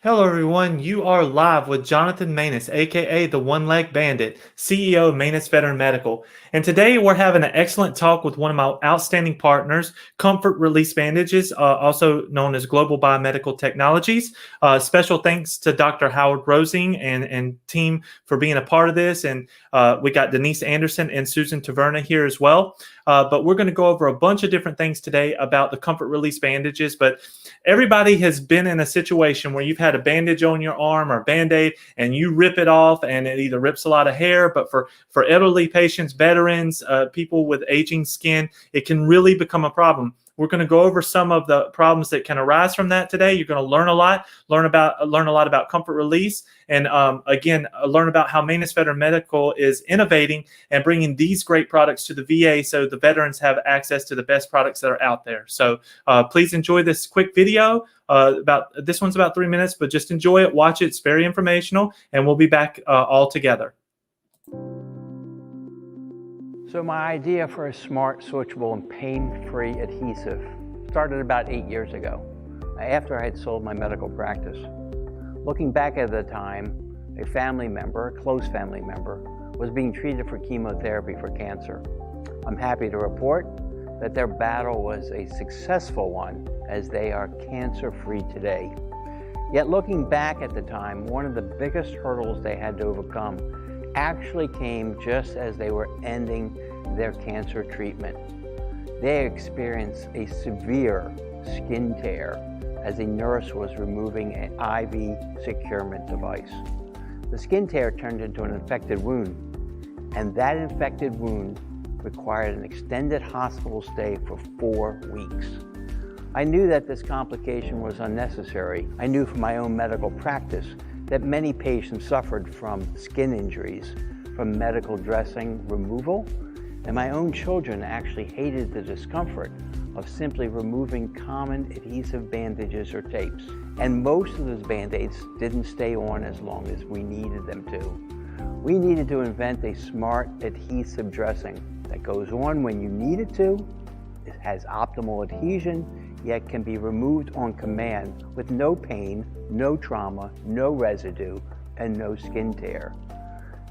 Hello, everyone. You are live with Johnathan Maness, aka the One Leg Bandit, CEO of Maness Veteran Medical. And today we're having an excellent talk with one of my outstanding partners, Comfort Release Bandages, also known as Global Biomedical Technologies. Special thanks to Dr. Howard Rosing and team for being a part of this. And we got Denise Anderson and Susan Taverna here as well. But we're going to go over a bunch of different things today about the Comfort Release Bandages. But everybody has been in a situation where you've had a bandage on your arm or a Band-Aid and you rip it off and it either rips a lot of hair, but for elderly patients, veterans, people with aging skin, it can really become a problem. We're going to go over some of the problems that can arise from that today. You're going to learn a lot, learn a lot about comfort release, and again, learn about how Maness Veteran Medical is innovating and bringing these great products to the VA so the veterans have access to the best products that are out there. So please enjoy this quick video. This one's about 3 minutes, but just enjoy it, watch it. It's very informational, and we'll be back all together. So my idea for a smart, switchable, and pain-free adhesive started about 8 years ago, after I had sold my medical practice. Looking back at the time, a family member, a close family member, was being treated for chemotherapy for cancer. I'm happy to report that their battle was a successful one, as they are cancer-free today. Yet looking back at the time, one of the biggest hurdles they had to overcome actually came just as they were ending their cancer treatment. They experienced a severe skin tear as a nurse was removing an IV securement device. The skin tear turned into an infected wound, and that infected wound required an extended hospital stay for 4 weeks. I knew that this complication was unnecessary. I knew from my own medical practice that many patients suffered from skin injuries, from medical dressing removal, and my own children actually hated the discomfort of simply removing common adhesive bandages or tapes. And most of those Band-Aids didn't stay on as long as we needed them to. We needed to invent a smart adhesive dressing that goes on when you need it to, it has optimal adhesion, yet can be removed on command with no pain, no trauma, no residue, and no skin tear.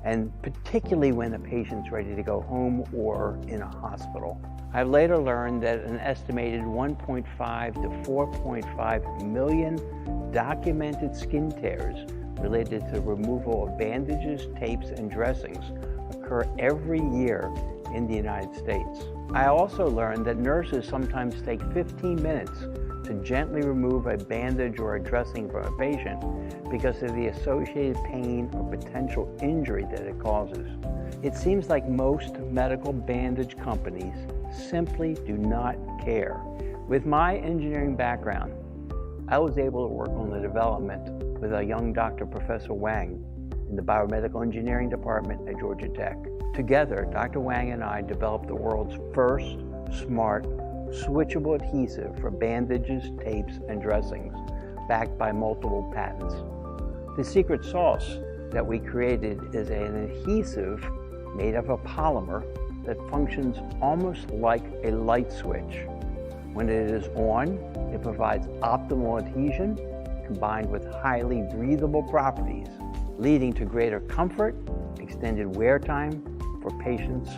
And particularly when the patient's ready to go home or in a hospital. I later learned that an estimated 1.5 to 4.5 million documented skin tears related to the removal of bandages, tapes, and dressings occur every year in the United States. I also learned that nurses sometimes take 15 minutes to gently remove a bandage or a dressing from a patient because of the associated pain or potential injury that it causes. It seems like most medical bandage companies simply do not care. With my engineering background, I was able to work on the development with a young Dr. Professor Wang in the Biomedical Engineering Department at Georgia Tech. Together, Dr. Wang and I developed the world's first smart, switchable adhesive for bandages, tapes, and dressings, backed by multiple patents. The secret sauce that we created is an adhesive made of a polymer that functions almost like a light switch. When it is on, it provides optimal adhesion combined with highly breathable properties, leading to greater comfort, extended wear time for patients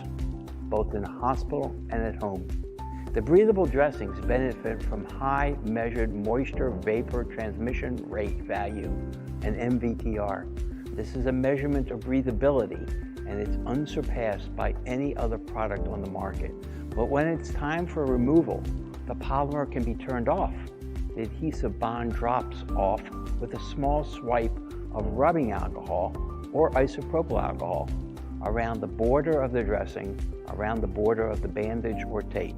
both in a hospital and at home. The breathable dressings benefit from high measured moisture vapor transmission rate value, and MVTR. This is a measurement of breathability, and it's unsurpassed by any other product on the market. But when it's time for removal, the polymer can be turned off. The adhesive bond drops off with a small swipe of rubbing alcohol or isopropyl alcohol around the border of the dressing, around the border of the bandage or tape.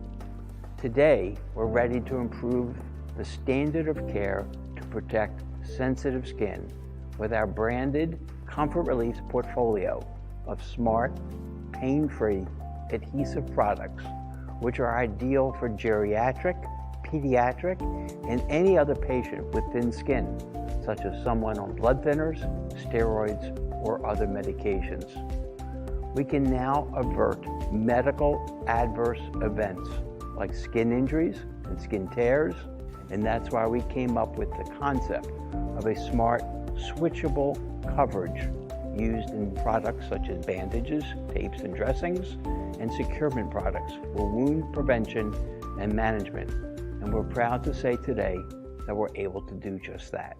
Today, we're ready to improve the standard of care to protect sensitive skin with our branded Comfort Release portfolio of smart, pain-free adhesive products, which are ideal for geriatric, pediatric, and any other patient with thin skin, such as someone on blood thinners, steroids, or other medications. We can now avert medical adverse events like skin injuries and skin tears, and that's why we came up with the concept of a smart, switchable coverage used in products such as bandages, tapes and dressings, and securement products for wound prevention and management. And we're proud to say today that we're able to do just that.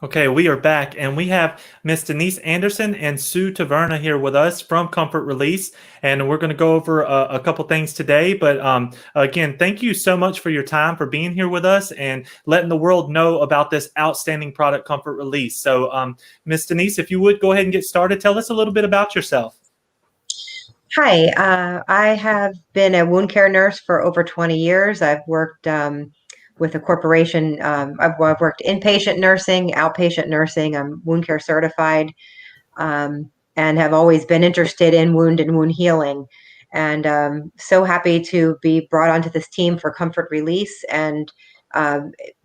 Okay, we are back, and we have Miss Denise Anderson and Sue Taverna here with us from Comfort Release, and we're going to go over a couple things today. But again, thank you so much for your time, for being here with us and letting the world know about this outstanding product, Comfort Release. So, Miss Denise, if you would go ahead and get started, tell us a little bit about yourself. Hi, I have been a wound care nurse for over 20 years. I've worked with a corporation. I've worked inpatient nursing, outpatient nursing. I'm wound care certified, and have always been interested in wound and wound healing. And so happy to be brought onto this team for Comfort Release and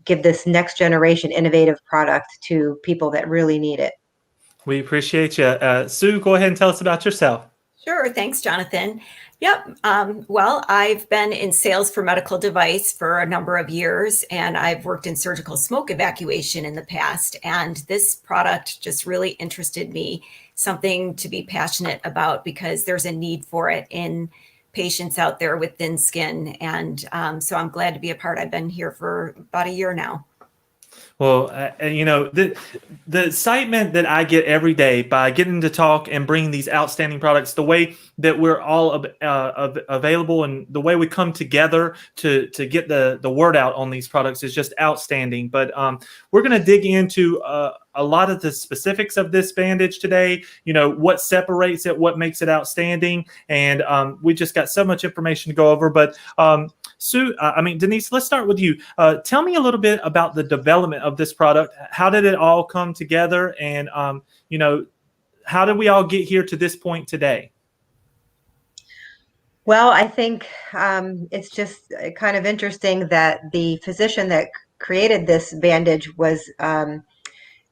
give this next generation innovative product to people that really need it. We appreciate you. Sue, go ahead and tell us about yourself. Sure. Thanks, Jonathan. Yep. Well, I've been in sales for medical device for a number of years, and I've worked in surgical smoke evacuation in the past. And this product just really interested me, something to be passionate about because there's a need for it in patients out there with thin skin. And so I'm glad to be a part. I've been here for about a year now. Well, the excitement that I get every day by getting to talk and bring these outstanding products, the way that we're all available and the way we come together to get the word out on these products is just outstanding. But we're going to dig into a lot of the specifics of this bandage today, what separates it, what makes it outstanding. And we just got so much information to go over. But Sue, Denise, let's start with you. Tell me a little bit about the development of this product. How did it all come together? And, how did we all get here to this point today? Well, I think it's just kind of interesting that the physician that created this bandage was not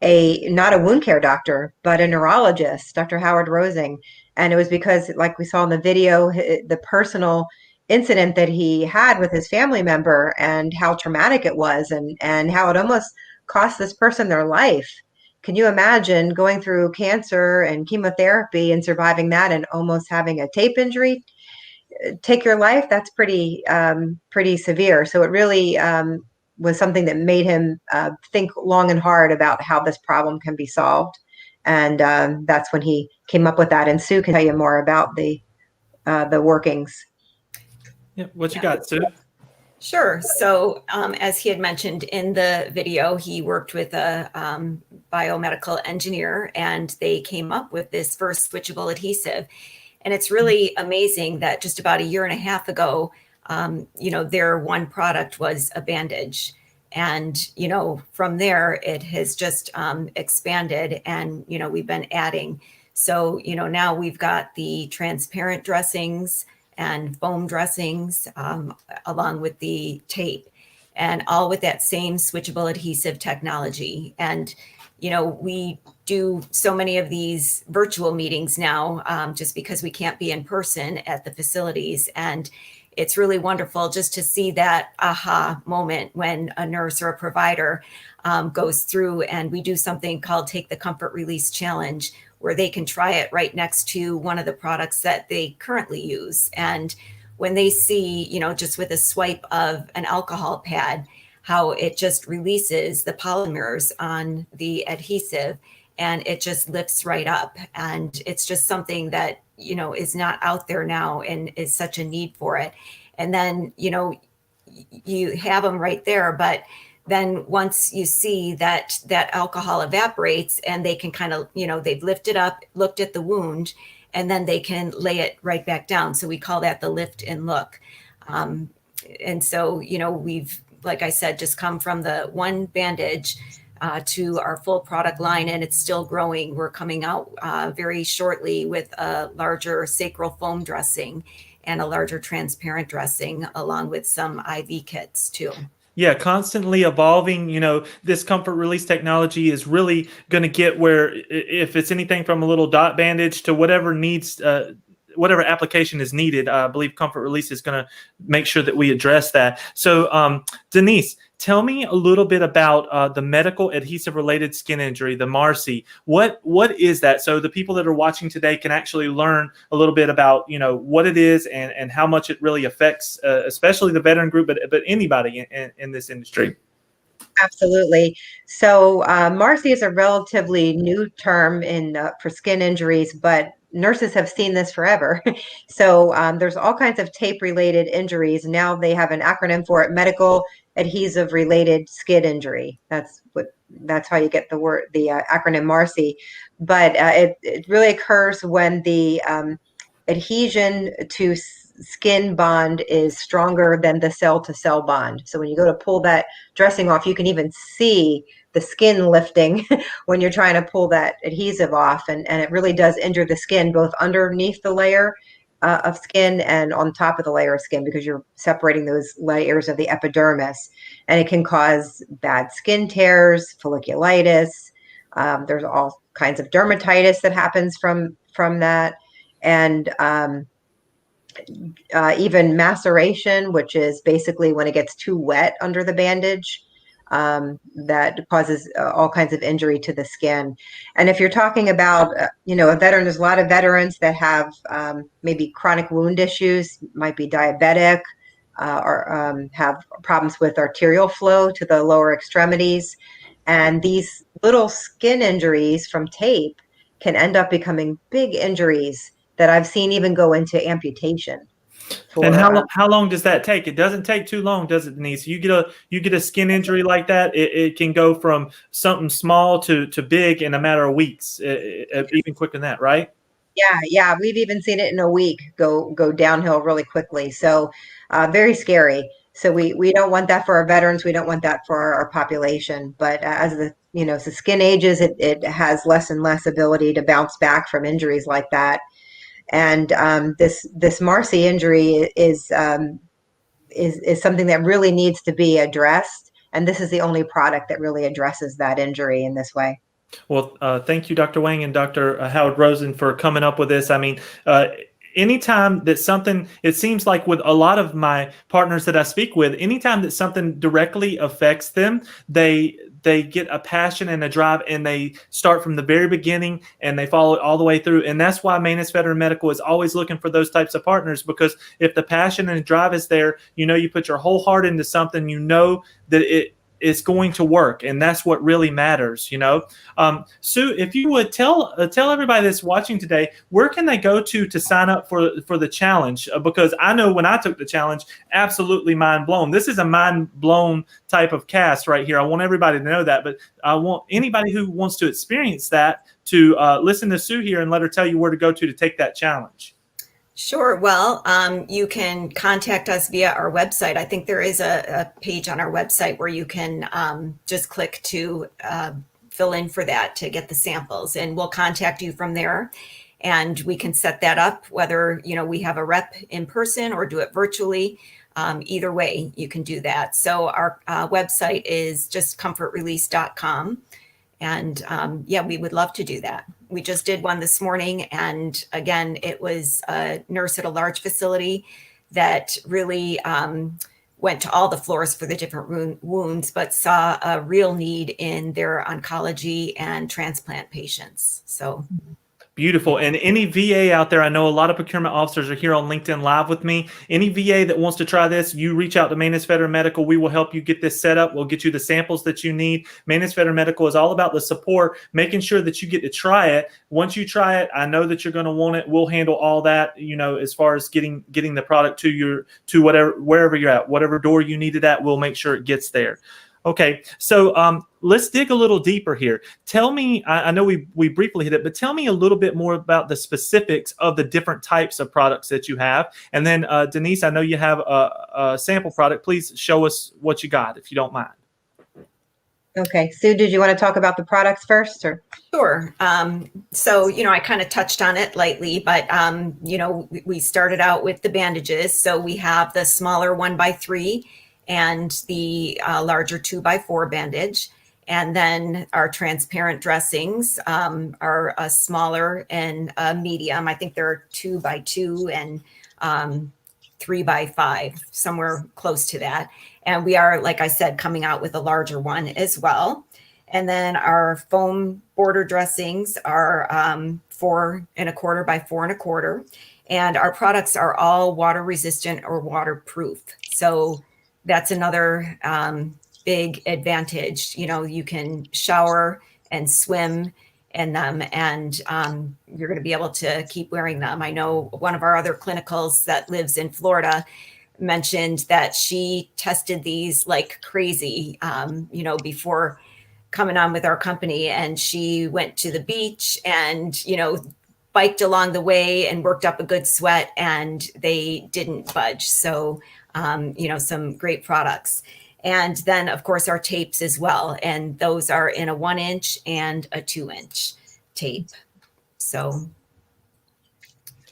a wound care doctor, but a neurologist, Dr. Howard Rosing. And it was because, like we saw in the video, the personal incident that he had with his family member and how traumatic it was and how it almost cost this person their life. Can you imagine going through cancer and chemotherapy and surviving that and almost having a tape injury take your life? That's pretty severe. So it really was something that made him think long and hard about how this problem can be solved. And that's when he came up with that. And Sue can tell you more about the workings. Yeah, what you got, Sue? Sure. So as he had mentioned in the video, he worked with a biomedical engineer, and they came up with this first switchable adhesive. And it's really amazing that just about a year and a half ago, their one product was a bandage. And, from there, it has just expanded, and, we've been adding. So, now we've got the transparent dressings and foam dressings along with the tape, and all with that same switchable adhesive technology. And, we do so many of these virtual meetings now just because we can't be in person at the facilities. And it's really wonderful just to see that aha moment when a nurse or a provider goes through, and we do something called Take the Comfort Release Challenge, where they can try it right next to one of the products that they currently use. And when they see, just with a swipe of an alcohol pad, how it just releases the polymers on the adhesive, and it just lifts right up. And it's just something that, is not out there now and is such a need for it. And then, you have them right there, but then once you see that alcohol evaporates and they can kind of, they've lifted up, looked at the wound, and then they can lay it right back down. So we call that the lift and look. And so, we've, like I said, just come from the one bandage to our full product line, and it's still growing. We're coming out very shortly with a larger sacral foam dressing and a larger transparent dressing, along with some IV kits too. Yeah, constantly evolving. This comfort release technology is really going to get where, if it's anything from a little dot bandage to whatever needs, whatever application is needed. I believe Comfort Release is going to make sure that we address that. So Denise, tell me a little bit about the medical adhesive related skin injury, the MARSI. What is that? So the people that are watching today can actually learn a little bit about, what it is and how much it really affects, especially the veteran group, but anybody in this industry. Absolutely. So MARSI is a relatively new term for skin injuries, but nurses have seen this forever. So there's all kinds of tape-related injuries. Now they have an acronym for it: medical adhesive related skin injury. That's how you get the acronym MARSI. But it really occurs when the adhesion to skin bond is stronger than the cell to cell bond. So when you go to pull that dressing off, you can even see the skin lifting when you're trying to pull that adhesive off. And it really does injure the skin, both underneath the layer of skin and on top of the layer of skin, because you're separating those layers of the epidermis. And it can cause bad skin tears, folliculitis. There's all kinds of dermatitis that happens from that. And even maceration, which is basically when it gets too wet under the bandage, that causes all kinds of injury to the skin. And if you're talking about, a veteran, there's a lot of veterans that have maybe chronic wound issues, might be diabetic, or have problems with arterial flow to the lower extremities. And these little skin injuries from tape can end up becoming big injuries that I've seen even go into amputation. And how long does that take? It doesn't take too long, does it, Denise? You get a skin injury like that, it can go from something small to big in a matter of weeks, even quicker than that, right? Yeah, we've even seen it in a week go downhill really quickly. So very scary. So we don't want that for our veterans. We don't want that for our population. But as the skin ages, it has less and less ability to bounce back from injuries like that. And this MARSI injury is something that really needs to be addressed. And this is the only product that really addresses that injury in this way. Well, thank you, Dr. Wang and Dr. Howard Rosen, for coming up with this. I mean, anytime that something, it seems like with a lot of my partners that I speak with, anytime that something directly affects them, they get a passion and a drive, and they start from the very beginning and they follow it all the way through. And that's why Maness Veteran Medical is always looking for those types of partners, because if the passion and drive is there, you put your whole heart into something, that it is going to work, and that's what really matters. Sue, if you would tell everybody that's watching today, where can they go to sign up for the challenge? Because I know when I took the challenge, absolutely mind blown. This is a mind blown type of cast right here. I want everybody to know that, but I want anybody who wants to experience that to listen to Sue here and let her tell you where to go to take that challenge. Sure. Well, you can contact us via our website. I think there is a page on our website where you can just click to fill in for that to get the samples, and we'll contact you from there. And we can set that up, whether we have a rep in person or do it virtually. Either way, you can do that. So our website is just comfortrelease.com. And we would love to do that. We just did one this morning. And again, it was a nurse at a large facility that really went to all the floors for the different wounds, but saw a real need in their oncology and transplant patients. So beautiful. And any VA out there, I know a lot of procurement officers are here on LinkedIn Live with me. Any VA that wants to try this, you reach out to Maness Veteran Medical. We will help you get this set up. We'll get you the samples that you need. Maness Veteran Medical is all about the support, making sure that you get to try it. Once you try it, I know that you're going to want it. We'll handle all that, as far as getting the product to wherever you're at, whatever door you need it at, we'll make sure it gets there. Okay, so let's dig a little deeper here. Tell me, I know we briefly hit it, but tell me a little bit more about the specifics of the different types of products that you have. And then Denise, I know you have a sample product. Please show us what you got, if you don't mind. Okay, Sue, did you want to talk about the products first? Or? Sure. So, I kind of touched on it lightly, but, we started out with the bandages. So we have the smaller 1x3 and the larger 2x4 bandage. And then our transparent dressings are a smaller and a medium. I think they're 2x2 and 3x5, somewhere close to that. And we are, like I said, coming out with a larger one as well. And then our foam border dressings are 4¼ by 4¼ and our products are all water resistant or waterproof. So that's another big advantage. You know, you can shower and swim in them, and you're going to be able to keep wearing them. I know one of our other clinicals that lives in Florida mentioned that she tested these like crazy, you know, before coming on with our company, and she went to the beach and, you know, biked along the way and worked up a good sweat, and they didn't budge. So, you know, some great products. And then, of course, our tapes as well. And those are in a 1-inch and a 2-inch tape. So.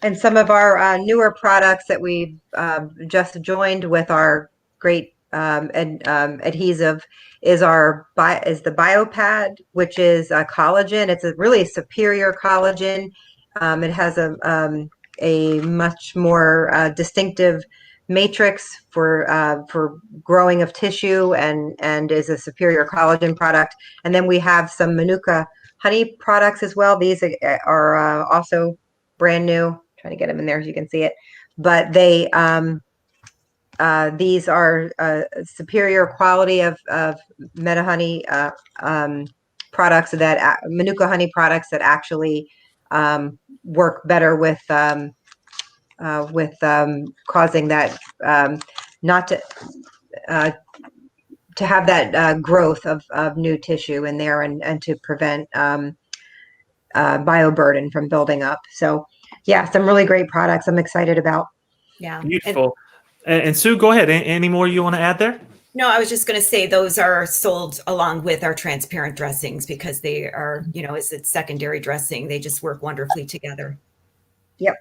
And some of our newer products that we just joined with our great adhesive is the BioPad, which is a collagen. It's a really superior collagen. It has a much more distinctive matrix for growing of tissue and is a superior collagen product. And then we have some Manuka honey products as well. These are also brand new. Trying to get them in there so you can see it, but they these are superior quality of Meta honey products that Manuka honey products that actually work better with causing that not to have that growth of new tissue in there and to prevent bioburden from building up. So yeah, some really great products I'm excited about. Yeah. Beautiful. And Sue, go ahead. Any more you want to add there? No, I was just going to say those are sold along with our transparent dressings because they are, you know, as it's secondary dressing, they just work wonderfully together. Yep.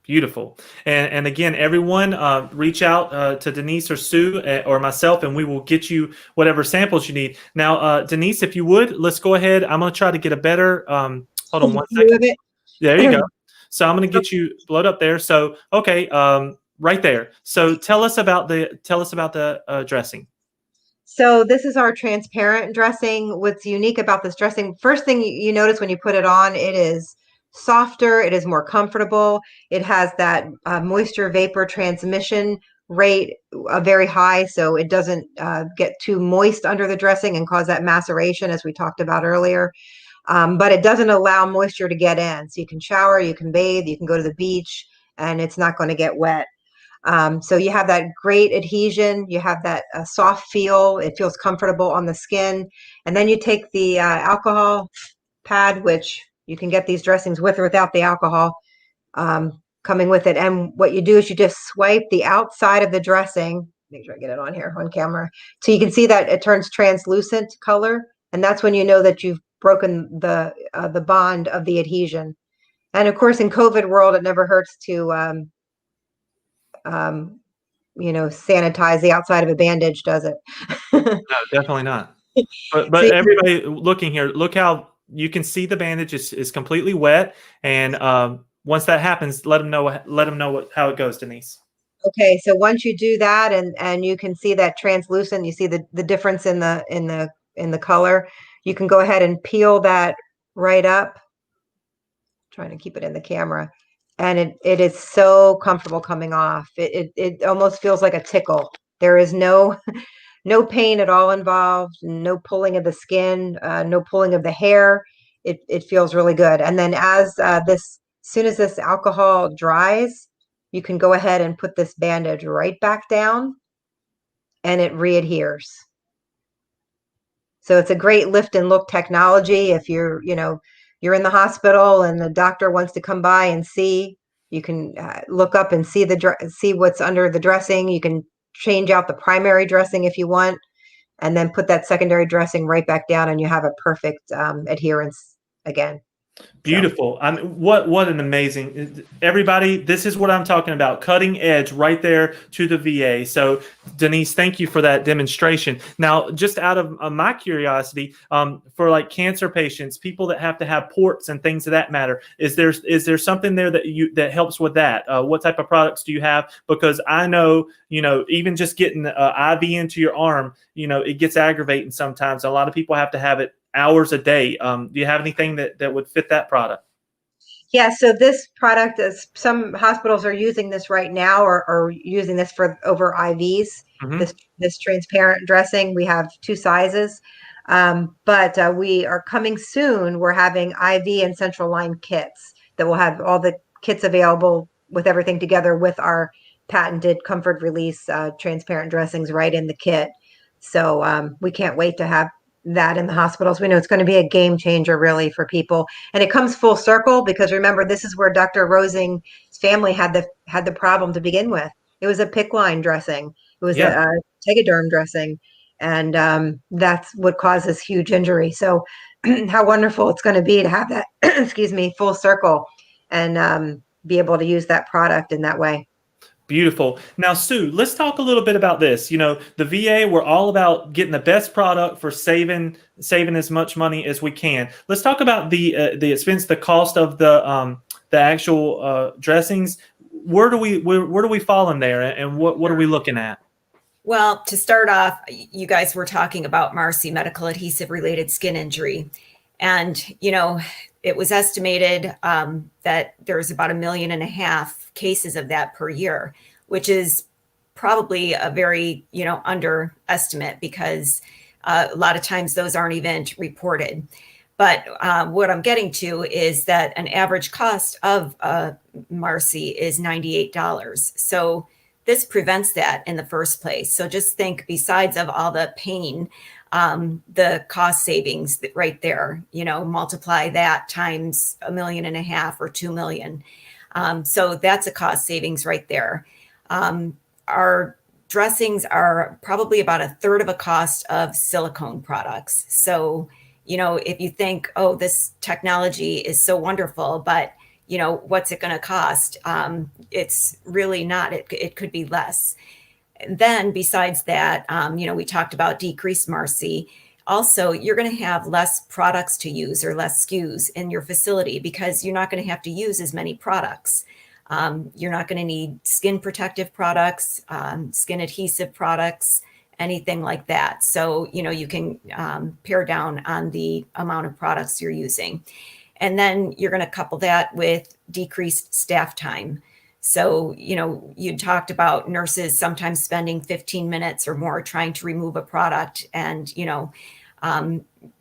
Beautiful. And again, everyone, reach out to Denise or Sue or myself, and we will get you whatever samples you need. Now, Denise, if you would, let's go ahead. I'm going to try to get a better, hold on one second. There you go. So I'm going to get you blood up there. So, okay, right there. So tell us about the dressing. So this is our transparent dressing. What's unique about this dressing, first thing you notice when you put it on, it is softer, it is more comfortable. It has that moisture vapor transmission rate very high, so it doesn't get too moist under the dressing and cause that maceration as we talked about earlier. But it doesn't allow moisture to get in. So you can shower, you can bathe, you can go to the beach, and it's not going to get wet. So you have that great adhesion, you have that soft feel, it feels comfortable on the skin. And then you take the alcohol pad, which you can get these dressings with or without the alcohol coming with it. And what you do is you just swipe the outside of the dressing, make sure I get it on here on camera, so you can see that it turns translucent color. And that's when you know that you've broken the bond of the adhesion. And of course, in COVID world, it never hurts to you know, sanitize the outside of a bandage, does it? No, definitely not. But So everybody looking here, look how you can see the bandage is completely wet. And once that happens, let them know how it goes, Denise. okay, so once you do that and you can see that translucent, you see the difference in the color, you can go ahead and peel that right up. Trying to keep it in the camera. And it is so comfortable coming off. It almost feels like a tickle. There is no pain at all involved, no pulling of the skin, no pulling of the hair. It feels really good. And then as soon as this alcohol dries, you can go ahead and put this bandage right back down and it readheres. So it's a great lift and look technology. If you're in the hospital and the doctor wants to come by and see, you can look up and see what's under the dressing. You can change out the primary dressing if you want, and then put that secondary dressing right back down, and you have a perfect adherence again. Beautiful. I mean, what an amazing, everybody. This is what I'm talking about. Cutting edge right there to the VA. So Denise, thank you for that demonstration. Now, just out of my curiosity, for like cancer patients, people that have to have ports and things of that matter, is there something there that helps with that? What type of products do you have? Because I know, even just getting IV into your arm, it gets aggravating sometimes. A lot of people have to have it hours a day. Do you have anything that would fit that product? Yeah, so this product is, some hospitals are using this right now, or using this for over IVs. Mm-hmm. This transparent dressing. We have two sizes, but we are coming soon. We're having IV and central line kits that will have all the kits available with everything together with our patented comfort release transparent dressings right in the kit. So we can't wait to have that in the hospitals. We know it's going to be a game changer really for people. And it comes full circle because remember, this is where Dr. Rosing's family had the problem to begin with. It was a PICC line dressing. It was a tegaderm dressing. And that's what caused this huge injury. So how wonderful it's going to be to have that, excuse me, full circle and be able to use that product in that way. Beautiful. Now, Sue, let's talk a little bit about this. The VA, we're all about getting the best product for saving as much money as we can. Let's talk about the expense, the cost of the actual dressings. Where do we fall in there, and what are we looking at? Well, to start off, you guys were talking about MARSI, medical adhesive related skin injury, and it was estimated that there's about 1.5 million cases of that per year, which is probably a very, underestimate because a lot of times those aren't even reported. But what I'm getting to is that an average cost of MARSI is $98. So this prevents that in the first place. So just think, besides of all the pain, the cost savings right there, multiply that times 1.5 million or 2 million. So that's a cost savings right there. Our dressings are probably about 1/3 of a cost of silicone products. So, if you think, oh, this technology is so wonderful, but what's it going to cost? It's really not. It could be less. And then besides that, we talked about decreased MARSI. Also, you're going to have less products to use or less SKUs in your facility because you're not going to have to use as many products. You're not going to need skin protective products, skin adhesive products, anything like that. So, you can pare down on the amount of products you're using. And then you're going to couple that with decreased staff time. So, you talked about nurses sometimes spending 15 minutes or more trying to remove a product. And,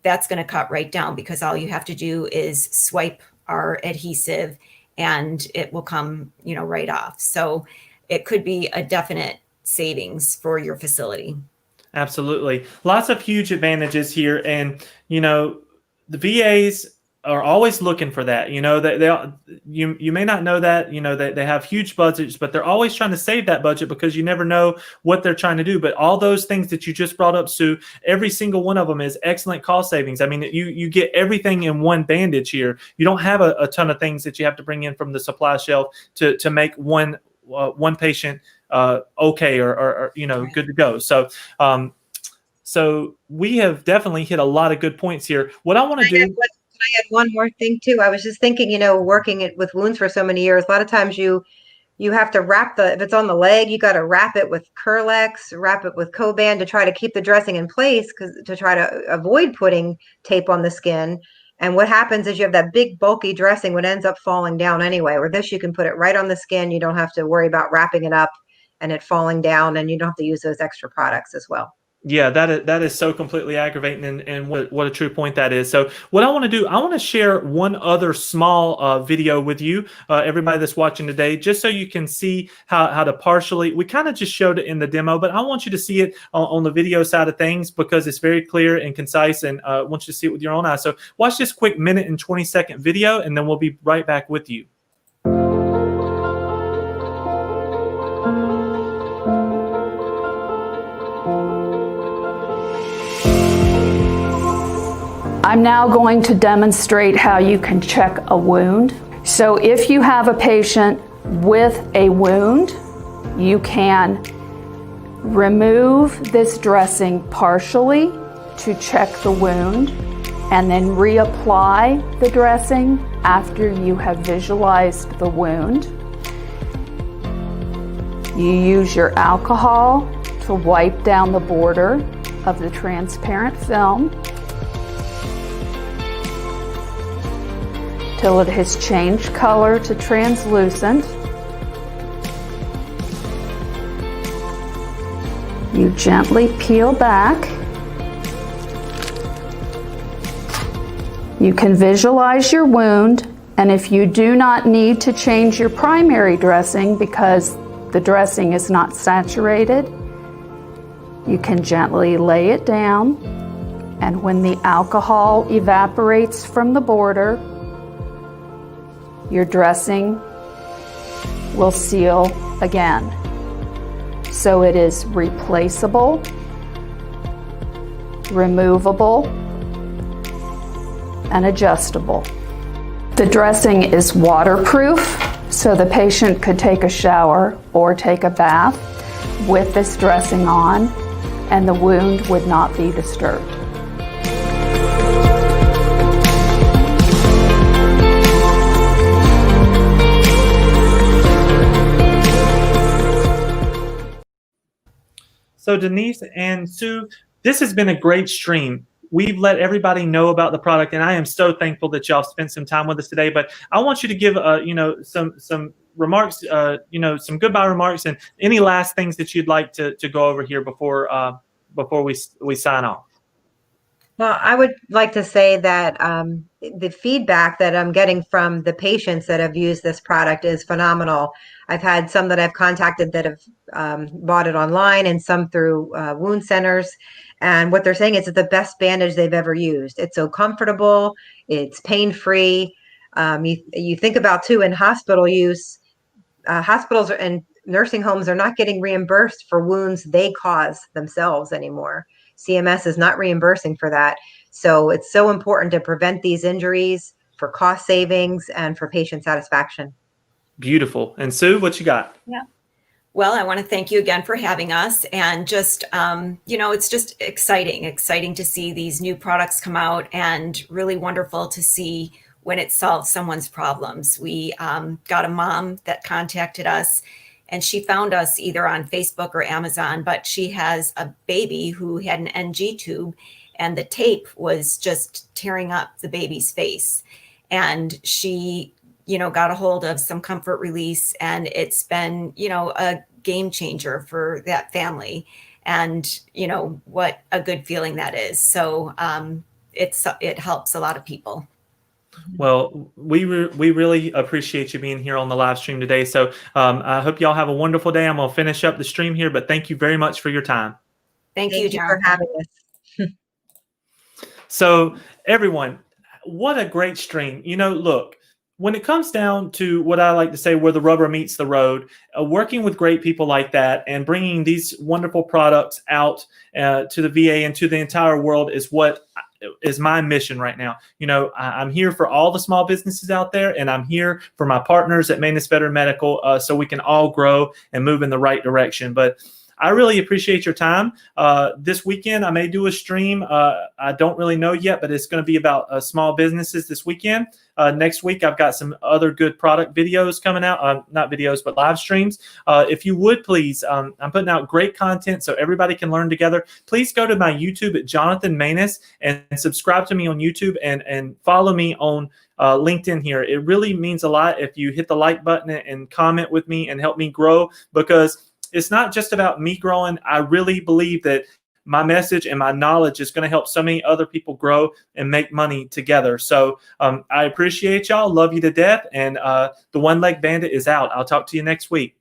that's going to cut right down because all you have to do is swipe our adhesive and it will come, right off. So it could be a definite savings for your facility. Absolutely. Lots of huge advantages here. And, the VAs are always looking for that. You may not know that, they have huge budgets, but they're always trying to save that budget because you never know what they're trying to do. But all those things that you just brought up, Sue, every single one of them is excellent cost savings. I mean, you get everything in one bandage here. You don't have a ton of things that you have to bring in from the supply shelf to make one patient okay or good to go. So we have definitely hit a lot of good points here. What I want to do. Can I add one more thing too? I was just thinking, working with wounds for so many years, a lot of times you have to wrap if it's on the leg, you got to wrap it with Curlex, wrap it with Coban to try to keep the dressing in place to try to avoid putting tape on the skin. And what happens is you have that big bulky dressing, what ends up falling down anyway. With this, you can put it right on the skin. You don't have to worry about wrapping it up and it falling down, and you don't have to use those extra products as well. Yeah, that is so completely aggravating, and what a true point that is. So what I want to do, I want to share one other small video with you, everybody that's watching today, just so you can see how to partially, we kind of just showed it in the demo, but I want you to see it on the video side of things because it's very clear and concise, and I want you to see it with your own eyes. So watch this quick 1 and 20-second video, and then we'll be right back with you. I'm now going to demonstrate how you can check a wound. So if you have a patient with a wound, you can remove this dressing partially to check the wound, and then reapply the dressing after you have visualized the wound. You use your alcohol to wipe down the border of the transparent film till it has changed color to translucent. You gently peel back. You can visualize your wound, and if you do not need to change your primary dressing because the dressing is not saturated, you can gently lay it down, and when the alcohol evaporates from the border, your dressing will seal again. So it is replaceable, removable, and adjustable. The dressing is waterproof, so the patient could take a shower or take a bath with this dressing on, and the wound would not be disturbed. So Denise and Sue, this has been a great stream. We've let everybody know about the product, and I am so thankful that y'all spent some time with us today. But I want you to give, some remarks, some goodbye remarks, and any last things that you'd like to go over here before we sign off. Well, I would like to say that the feedback that I'm getting from the patients that have used this product is phenomenal. I've had some that I've contacted that have bought it online, and some through wound centers. And what they're saying is it's the best bandage they've ever used. It's so comfortable. It's pain-free. You think about, too, in hospital use, hospitals and nursing homes are not getting reimbursed for wounds they cause themselves anymore. CMS is not reimbursing for that. So it's so important to prevent these injuries for cost savings and for patient satisfaction. Beautiful. And Sue, what you got? Yeah. Well, I want to thank you again for having us, and just, it's just exciting to see these new products come out, and really wonderful to see when it solves someone's problems. We got a mom that contacted us, and she found us either on Facebook or Amazon, but she has a baby who had an NG tube, and the tape was just tearing up the baby's face. And she, got a hold of some comfort release, and it's been, a game changer for that family. And, what a good feeling that is. So it helps a lot of people. Well, we really appreciate you being here on the live stream today. So I hope y'all have a wonderful day. I'm going to finish up the stream here, but thank you very much for your time. Thank you, John, for having us. So everyone, what a great stream. Look, when it comes down to what I like to say, where the rubber meets the road, working with great people like that and bringing these wonderful products out to the VA and to the entire world is what is my mission right now. I'm here for all the small businesses out there, and I'm here for my partners at Maness Veteran Medical, so we can all grow and move in the right direction. But I really appreciate your time. This weekend, I may do a stream. I don't really know yet, but it's going to be about small businesses this weekend. Next week, I've got some other good product videos coming out. Not videos, but live streams. If you would, please, I'm putting out great content so everybody can learn together. Please go to my YouTube at Johnathan Maness and subscribe to me on YouTube and follow me on LinkedIn here. It really means a lot if you hit the like button and comment with me and help me grow, because it's not just about me growing. I really believe that my message and my knowledge is going to help so many other people grow and make money together. So I appreciate y'all. Love you to death. And the One Leg Bandit is out. I'll talk to you next week.